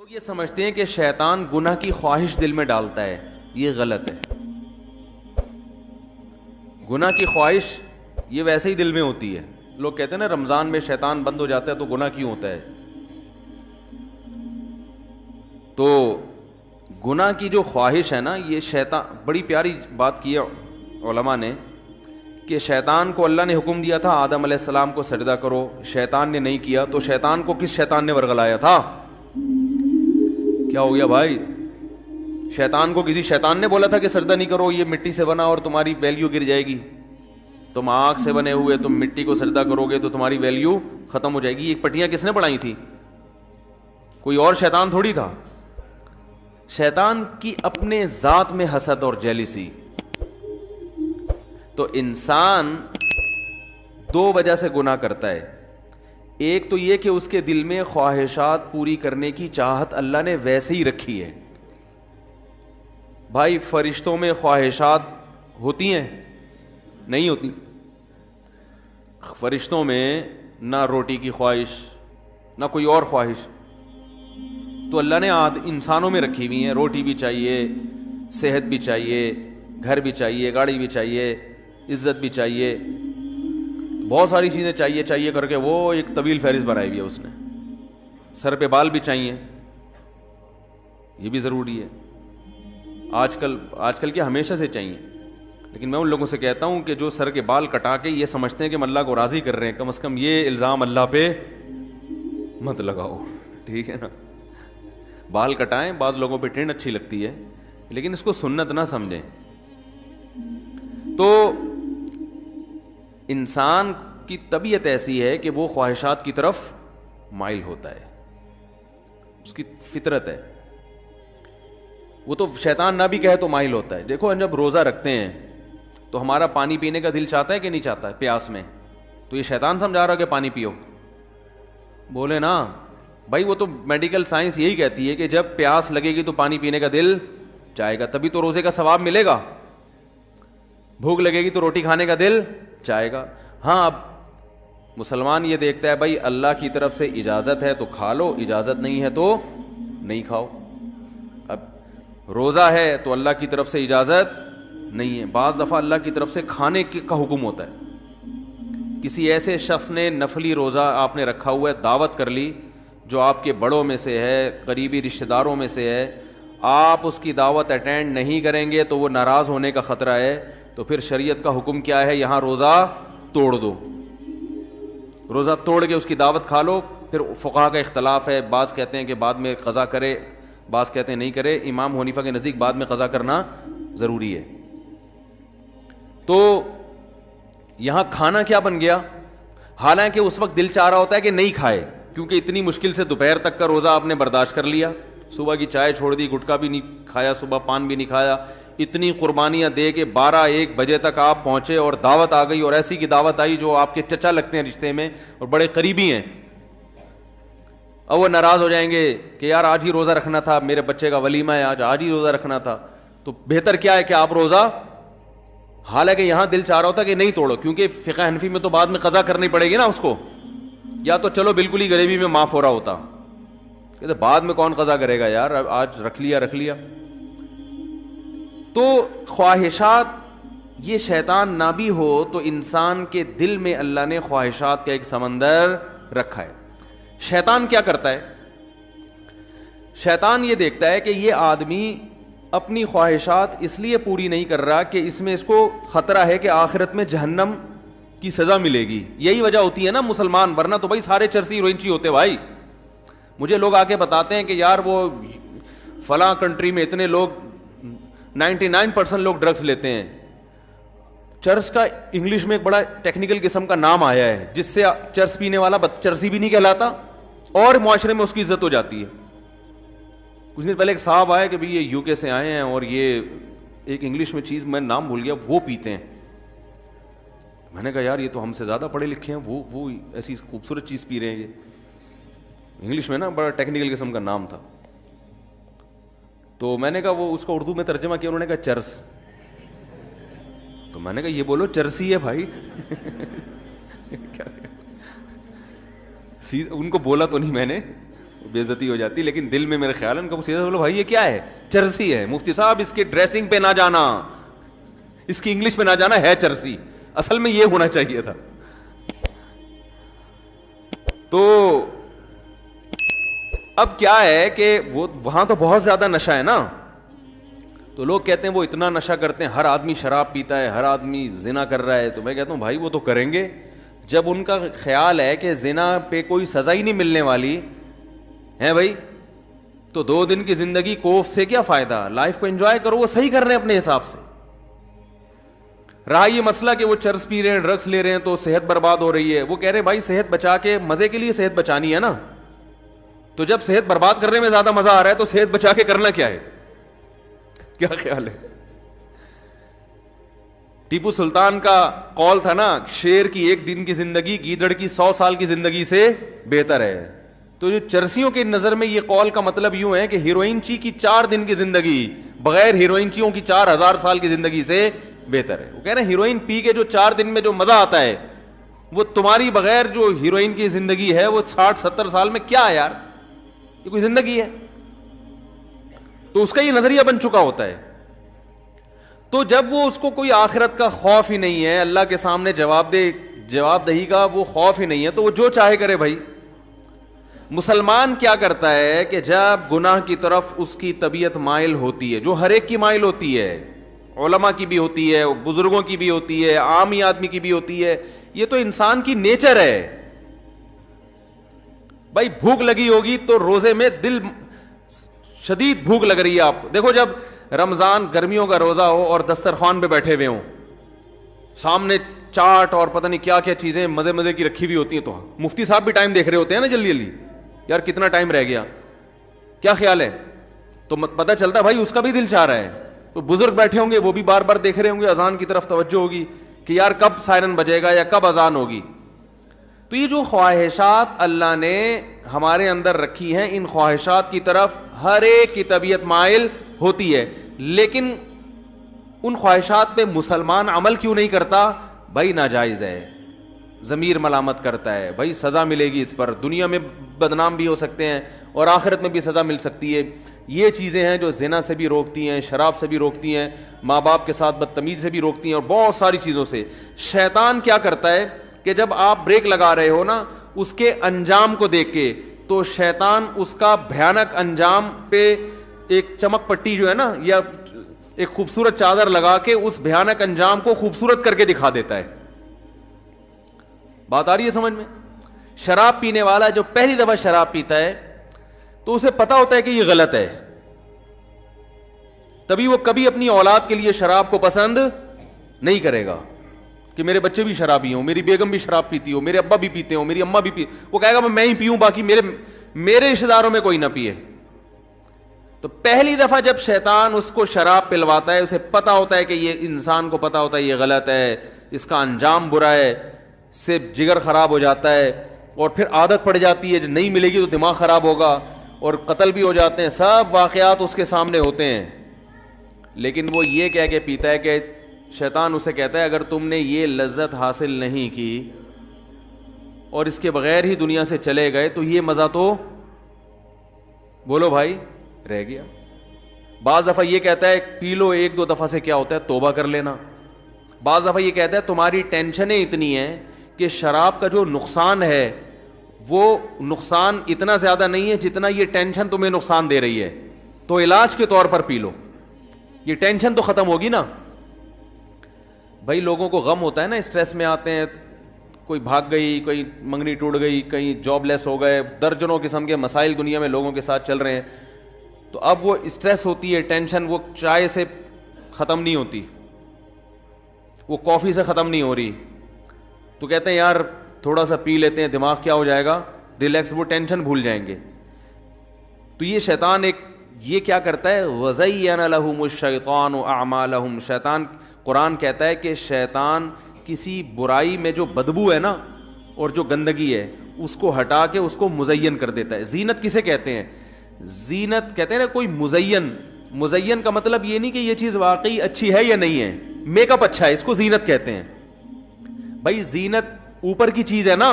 لوگ یہ سمجھتے ہیں کہ شیطان گناہ کی خواہش دل میں ڈالتا ہے، یہ غلط ہے۔ گناہ کی خواہش یہ ویسے ہی دل میں ہوتی ہے۔ لوگ کہتے ہیں نا رمضان میں شیطان بند ہو جاتا ہے تو گناہ کیوں ہوتا ہے؟ تو گناہ کی جو خواہش ہے نا، یہ شیطان، بڑی پیاری بات کی ہے علماء نے کہ شیطان کو اللہ نے حکم دیا تھا آدم علیہ السلام کو سجدہ کرو، شیطان نے نہیں کیا، تو شیطان کو کس شیطان نے ورگلایا تھا؟ کیا ہو گیا بھائی؟ شیطان کو کسی شیطان نے بولا تھا کہ سجدہ نہیں کرو، یہ مٹی سے بنا اور تمہاری ویلیو گر جائے گی، تم آگ سے بنے ہوئے، تم مٹی کو سجدہ کرو گے تو تمہاری ویلیو ختم ہو جائے گی۔ یہ پٹیاں کس نے بنائی تھی؟ کوئی اور شیطان تھوڑی تھا۔ شیطان کی اپنے ذات میں حسد اور جیلسی۔ تو انسان دو وجہ سے گناہ کرتا ہے، ایک تو یہ کہ اس کے دل میں خواہشات پوری کرنے کی چاہت اللہ نے ویسے ہی رکھی ہے۔ بھائی فرشتوں میں خواہشات ہوتی ہیں؟ نہیں ہوتی۔ فرشتوں میں نہ روٹی کی خواہش نہ کوئی اور خواہش، تو اللہ نے انسانوں میں رکھی ہوئی ہیں۔ روٹی بھی چاہیے، صحت بھی چاہیے، گھر بھی چاہیے، گاڑی بھی چاہیے، عزت بھی چاہیے، بہت ساری چیزیں چاہیے کر کے وہ ایک طویل فہرست بنائی ہوئی ہے اس نے۔ سر پہ بال بھی چاہیے، یہ بھی ضروری ہے۔ آج کل کے ہمیشہ سے چاہیے، لیکن میں ان لوگوں سے کہتا ہوں کہ جو سر کے بال کٹا کے یہ سمجھتے ہیں کہ ہم اللہ کو راضی کر رہے ہیں، کم از کم یہ الزام اللہ پہ مت لگاؤ، ٹھیک ہے نا؟ بال کٹائیں، بعض لوگوں پہ ٹرینڈ اچھی لگتی ہے، لیکن اس کو سنت نہ سمجھیں۔ تو انسان کی طبیعت ایسی ہے کہ وہ خواہشات کی طرف مائل ہوتا ہے، اس کی فطرت ہے۔ وہ تو شیطان نہ بھی کہے تو مائل ہوتا ہے۔ دیکھو جب روزہ رکھتے ہیں تو ہمارا پانی پینے کا دل چاہتا ہے کہ نہیں چاہتا ہے پیاس میں؟ تو یہ شیطان سمجھا رہا کہ پانی پیو؟ بولے نا بھائی، وہ تو میڈیکل سائنس یہی کہتی ہے کہ جب پیاس لگے گی تو پانی پینے کا دل چاہے گا، تبھی تو روزے کا ثواب ملے گا۔ بھوک لگے گی تو روٹی کھانے کا دل چاہے گا۔ ہاں، اب مسلمان یہ دیکھتا ہے بھائی اللہ کی طرف سے اجازت ہے تو کھا لو، اجازت نہیں ہے تو نہیں کھاؤ۔ اب روزہ ہے تو اللہ کی طرف سے اجازت نہیں ہے، بعض دفعہ اللہ کی طرف سے کھانے کا حکم ہوتا ہے۔ کسی ایسے شخص نے نفلی روزہ آپ نے رکھا ہوا ہے، دعوت کر لی جو آپ کے بڑوں میں سے ہے، قریبی رشتہ داروں میں سے ہے، آپ اس کی دعوت اٹینڈ نہیں کریں گے تو وہ ناراض ہونے کا خطرہ ہے، تو پھر شریعت کا حکم کیا ہے؟ یہاں روزہ توڑ دو، روزہ توڑ کے اس کی دعوت کھا لو۔ پھر فقہا کا اختلاف ہے، بعض کہتے ہیں کہ بعد میں قضا کرے، بعض کہتے ہیں نہیں کرے۔ امام حنیفہ کے نزدیک بعد میں قضا کرنا ضروری ہے۔ تو یہاں کھانا کیا بن گیا؟ حالانکہ اس وقت دل چاہ رہا ہوتا ہے کہ نہیں کھائے، کیونکہ اتنی مشکل سے دوپہر تک کا روزہ آپ نے برداشت کر لیا، صبح کی چائے چھوڑ دی، گٹکا بھی نہیں کھایا، صبح پان بھی نہیں کھایا، اتنی قربانیاں دے کے 12-1 بجے تک آپ پہنچے اور دعوت آ گئی، اور ایسی کی دعوت آئی جو آپ کے چچا لگتے ہیں رشتے میں اور بڑے قریبی ہیں، اور وہ ناراض ہو جائیں گے کہ یار آج ہی روزہ رکھنا تھا، میرے بچے کا ولیمہ ہے، آج ہی روزہ رکھنا تھا۔ تو بہتر کیا ہے کہ آپ روزہ، حالانکہ یہاں دل چاہ رہا ہوتا کہ نہیں توڑو، کیونکہ فقہ حنفی میں تو بعد میں قضا کرنی پڑے گی نا اس کو، یا تو چلو بالکل ہی غریبی میں معاف ہو رہا ہوتا، کہتے بعد میں کون قضا کرے گا یار، آج رکھ لیا۔ تو خواہشات، یہ شیطان نہ بھی ہو تو انسان کے دل میں اللہ نے خواہشات کا ایک سمندر رکھا ہے۔ شیطان کیا کرتا ہے؟ شیطان یہ دیکھتا ہے کہ یہ آدمی اپنی خواہشات اس لیے پوری نہیں کر رہا کہ اس میں اس کو خطرہ ہے کہ آخرت میں جہنم کی سزا ملے گی۔ یہی وجہ ہوتی ہے نا مسلمان، ورنہ تو بھائی سارے چرسی ہیروئنچی ہوتے بھائی۔ مجھے لوگ آ کے بتاتے ہیں کہ یار وہ فلاں کنٹری میں اتنے لوگ 99% لوگ ڈرگز لیتے ہیں۔ چرس کا انگلش میں ایک بڑا ٹیکنیکل قسم کا نام آیا ہے جس سے چرس پینے والا چرسی بھی نہیں کہلاتا اور معاشرے میں اس کی عزت ہو جاتی ہے۔ کچھ دن پہلے ایک صاحب آئے کہ بھئی یہ UK سے آئے ہیں اور یہ ایک انگلش میں چیز میں نام بھول گیا، وہ پیتے ہیں۔ میں نے کہا یار یہ تو ہم سے زیادہ پڑھے لکھے ہیں، وہ ایسی خوبصورت چیز پی رہے ہیں۔ یہ انگلش میں نا بڑا ٹیکنیکل قسم کا نام تھا، تو میں نے کہا وہ اس کو اردو میں ترجمہ کیا، انہوں نے کہا چرس۔ تو میں نے کہا یہ بولو چرسی ہے بھائی۔ ان کو بولا تو نہیں میں نے، بے عزتی ہو جاتی. لیکن دل میں میرے خیال ہے ان کا سیدھا بولو بھائی یہ کیا ہے؟ چرسی ہے. مفتی صاحب اس کے ڈریسنگ پہ نہ جانا, اس کی انگلش پہ نہ جانا, ہے چرسی, اصل میں یہ ہونا چاہیے تھا. تو اب کیا ہے کہ وہ وہاں تو بہت زیادہ نشہ ہے نا, تو لوگ کہتے ہیں وہ اتنا نشہ کرتے ہیں, ہر آدمی شراب پیتا ہے, ہر آدمی زنا کر رہا ہے. تو میں کہتا ہوں بھائی وہ تو کریں گے, جب ان کا خیال ہے کہ زنا پہ کوئی سزا ہی نہیں ملنے والی ہے بھائی, تو 2 دن کی زندگی کوفت سے کیا فائدہ؟ لائف کو انجوائے کرو, وہ صحیح کر رہے ہیں اپنے حساب سے. رہا یہ مسئلہ کہ وہ چرس پی رہے ہیں, ڈرگس لے رہے ہیں تو صحت برباد ہو رہی ہے, وہ کہہ رہے ہیں بھائی صحت بچا کے, مزے کے لیے صحت بچانی ہے نا, تو جب صحت برباد کرنے میں زیادہ مزہ آ رہا ہے تو صحت بچا کے کرنا کیا ہے؟ کیا خیال ہے؟ ٹیپو سلطان کا قول تھا نا, شیر کی 1 دن کی زندگی گیدڑ کی 100 سال کی زندگی سے بہتر ہے. تو جو چرسیوں کی نظر میں یہ قول کا مطلب یوں ہے کہ ہیروئن چی کی 4 دن کی زندگی بغیر ہیروئن چیوں کی 4000 سال کی زندگی سے بہتر ہے. وہ کہہ رہے ہیں ہیروئن پی کے جو 4 دن میں جو مزہ آتا ہے وہ تمہاری بغیر جو ہیروئن کی زندگی ہے وہ 60-70 سال میں کیا ہے یار, یہ کوئی زندگی ہے؟ تو اس کا یہ نظریہ بن چکا ہوتا ہے. تو جب وہ اس کو کوئی آخرت کا خوف ہی نہیں ہے, اللہ کے سامنے جواب دہی کا وہ خوف ہی نہیں ہے, تو وہ جو چاہے کرے بھائی. مسلمان کیا کرتا ہے کہ جب گناہ کی طرف اس کی طبیعت مائل ہوتی ہے, جو ہر ایک کی مائل ہوتی ہے, علماء کی بھی ہوتی ہے, بزرگوں کی بھی ہوتی ہے, عامی آدمی کی بھی ہوتی ہے, یہ تو انسان کی نیچر ہے بھائی. بھوک لگی ہوگی تو روزے میں دل شدید بھوک لگ رہی ہے آپ کو. دیکھو جب رمضان گرمیوں کا روزہ ہو اور دسترخوان پہ بیٹھے ہوئے ہوں, سامنے چاٹ اور پتہ نہیں کیا کیا چیزیں مزے مزے کی رکھی ہوئی ہوتی ہیں, تو مفتی صاحب بھی ٹائم دیکھ رہے ہوتے ہیں نا جلدی جلدی, یار کتنا ٹائم رہ گیا, کیا خیال ہے؟ تو پتہ چلتا بھائی اس کا بھی دل چاہ رہا ہے. تو بزرگ بیٹھے ہوں گے وہ بھی بار بار دیکھ رہے ہوں گے, اذان کی طرف توجہ ہوگی کہ یار کب سائرن بجے گا یا کب اذان ہوگی. تو یہ جو خواہشات اللہ نے ہمارے اندر رکھی ہیں, ان خواہشات کی طرف ہر ایک کی طبیعت مائل ہوتی ہے, لیکن ان خواہشات پہ مسلمان عمل کیوں نہیں کرتا؟ بھائی ناجائز ہے, ضمیر ملامت کرتا ہے, بھائی سزا ملے گی اس پر, دنیا میں بدنام بھی ہو سکتے ہیں اور آخرت میں بھی سزا مل سکتی ہے. یہ چیزیں ہیں جو زنا سے بھی روکتی ہیں, شراب سے بھی روکتی ہیں, ماں باپ کے ساتھ بدتمیزی سے بھی روکتی ہیں, اور بہت ساری چیزوں سے. شیطان کیا کرتا ہے کہ جب آپ بریک لگا رہے ہو نا, اس کے انجام کو دیکھ کے, تو شیطان اس کا بھیانک انجام پہ ایک چمک پٹی جو ہے نا, یا ایک خوبصورت چادر لگا کے اس بھیانک انجام کو خوبصورت کر کے دکھا دیتا ہے. بات آ رہی ہے سمجھ میں؟ شراب پینے والا جو پہلی دفعہ شراب پیتا ہے تو اسے پتا ہوتا ہے کہ یہ غلط ہے, تبھی وہ کبھی اپنی اولاد کے لیے شراب کو پسند نہیں کرے گا کہ میرے بچے بھی شرابی ہوں, میری بیگم بھی شراب پیتی ہو, میرے ابا بھی پیتے ہوں, میری اماں بھی پی, وہ کہے گا میں ہی پیوں, باقی میرے رشتے داروں میں کوئی نہ پیے. تو پہلی دفعہ جب شیطان اس کو شراب پلواتا ہے, اسے پتا ہوتا ہے کہ یہ انسان کو پتا ہوتا ہے یہ غلط ہے, اس کا انجام برا ہے, سے جگر خراب ہو جاتا ہے, اور پھر عادت پڑ جاتی ہے, جو نہیں ملے گی تو دماغ خراب ہوگا, اور قتل بھی ہو جاتے ہیں, سب واقعات اس کے سامنے ہوتے ہیں. لیکن وہ یہ کہہ کے پیتا ہے کہ شیطان اسے کہتا ہے اگر تم نے یہ لذت حاصل نہیں کی اور اس کے بغیر ہی دنیا سے چلے گئے تو یہ مزہ تو بولو بھائی رہ گیا. بعض دفعہ یہ کہتا ہے پی لو 1-2 دفعہ سے کیا ہوتا ہے توبہ کر لینا. بعض دفعہ یہ کہتا ہے تمہاری ٹینشنیں اتنی ہیں کہ شراب کا جو نقصان ہے وہ نقصان اتنا زیادہ نہیں ہے جتنا یہ ٹینشن تمہیں نقصان دے رہی ہے, تو علاج کے طور پر پی لو, یہ ٹینشن تو ختم ہوگی نا. بھائی لوگوں کو غم ہوتا ہے نا, اسٹریس میں آتے ہیں, کوئی بھاگ گئی, کوئی منگنی ٹوٹ گئی, کہیں جاب لیس ہو گئے, درجنوں قسم کے مسائل دنیا میں لوگوں کے ساتھ چل رہے ہیں. تو اب وہ اسٹریس ہوتی ہے, ٹینشن وہ چائے سے ختم نہیں ہوتی, وہ کافی سے ختم نہیں ہو رہی, تو کہتے ہیں یار تھوڑا سا پی لیتے ہیں, دماغ کیا ہو جائے گا ریلیکس, وہ ٹینشن بھول جائیں گے. تو یہ شیطان یہ کیا کرتا ہے, وَزَيَّنَ لَهُمُ الشَّيْطَانُ أَعْمَالَهُمْ, شیطان قرآن کہتا ہے کہ شیطان کسی برائی میں جو بدبو ہے نا اور جو گندگی ہے اس کو ہٹا کے اس کو مزین کر دیتا ہے. زینت کسے کہتے ہیں؟ زینت کہتے ہیں نا کوئی مزین کا مطلب یہ نہیں کہ یہ چیز واقعی اچھی ہے یا نہیں ہے, میک اپ اچھا ہے, اس کو زینت کہتے ہیں. بھائی زینت اوپر کی چیز ہے نا,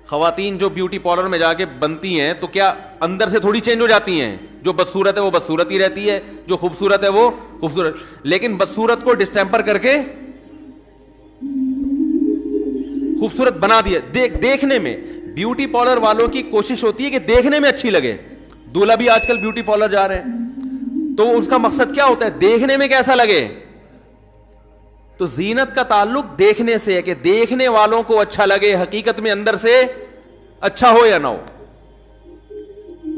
خواتین جو بیوٹی پارلر میں جا کے بنتی ہیں تو کیا اندر سے تھوڑی چینج ہو جاتی ہیں؟ جو بدصورت ہے وہ بدصورت ہی رہتی ہے، جو خوبصورت ہے وہ خوبصورت، لیکن بدصورت کو ڈسٹیمپر کر کے خوبصورت بنا دیا۔ دیکھنے میں بیوٹی پارلر والوں کی کوشش ہوتی ہے کہ دیکھنے میں اچھی لگے۔ دولہا بھی آج کل بیوٹی پارلر جا رہے ہیں، تو اس کا مقصد کیا ہوتا ہے؟ دیکھنے میں کیسا لگے۔ تو زینت کا تعلق دیکھنے سے ہے کہ دیکھنے والوں کو اچھا لگے، حقیقت میں اندر سے اچھا ہو یا نہ ہو،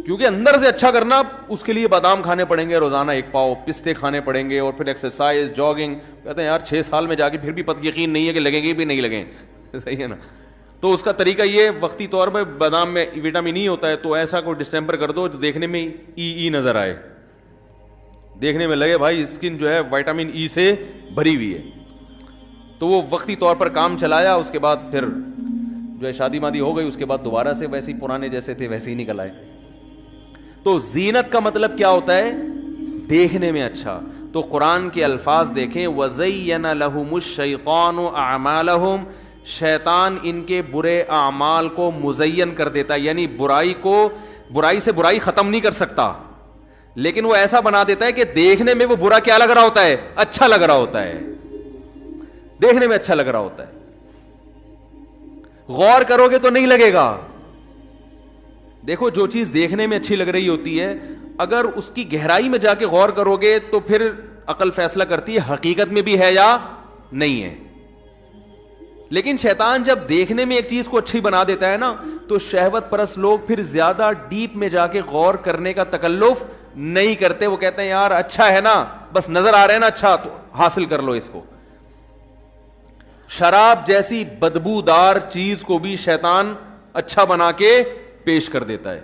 کیونکہ اندر سے اچھا کرنا اس کے لیے بادام کھانے پڑیں گے روزانہ ایک پاؤ، پستے کھانے پڑیں گے، اور پھر ایکسرسائز، جاگنگ۔ کہتے ہیں یار 6 سال میں جا کے پھر بھی یقین نہیں ہے کہ لگیں گے بھی نہیں لگیں، صحیح ہے نا؟ تو اس کا طریقہ یہ وقتی طور پہ بادام میں وٹامن ای ہوتا ہے، تو ایسا کوئی ڈسٹیمپر کر دو جو دیکھنے میں ای نظر آئے، دیکھنے میں لگے بھائی اسکن جو ہے وٹامن ای سے بھری ہوئی ہے۔ تو وہ وقتی طور پر کام چلایا، اس کے بعد پھر جو ہے شادی مادی ہو گئی، اس کے بعد دوبارہ سے ویسے ہی پرانے جیسے تھے ویسے ہی نکل آئے۔ تو زینت کا مطلب کیا ہوتا ہے؟ دیکھنے میں اچھا۔ تو قرآن کے الفاظ دیکھیں، وَزَيَّنَ لَهُمُ الشَّيْطَانُ أَعْمَالَهُمْ، شیطان ان کے برے اعمال کو مزین کر دیتا ہے، یعنی برائی سے برائی ختم نہیں کر سکتا، لیکن وہ ایسا بنا دیتا ہے کہ دیکھنے میں وہ برا کیا لگ رہا ہوتا ہے؟ اچھا لگ رہا ہوتا ہے، دیکھنے میں اچھا لگ رہا ہوتا ہے۔ غور کرو گے تو نہیں لگے گا۔ دیکھو جو چیز دیکھنے میں اچھی لگ رہی ہوتی ہے، اگر اس کی گہرائی میں جا کے غور کرو گے تو پھر عقل فیصلہ کرتی ہے حقیقت میں بھی ہے یا نہیں ہے۔ لیکن شیطان جب دیکھنے میں ایک چیز کو اچھی بنا دیتا ہے نا، تو شہوت پرست لوگ پھر زیادہ ڈیپ میں جا کے غور کرنے کا تکلف نہیں کرتے۔ وہ کہتے ہیں یار اچھا ہے نا، بس نظر آ رہا ہے نا اچھا، تو حاصل کر لو اس کو۔ شراب جیسی بدبودار چیز کو بھی شیطان اچھا بنا کے پیش کر دیتا ہے۔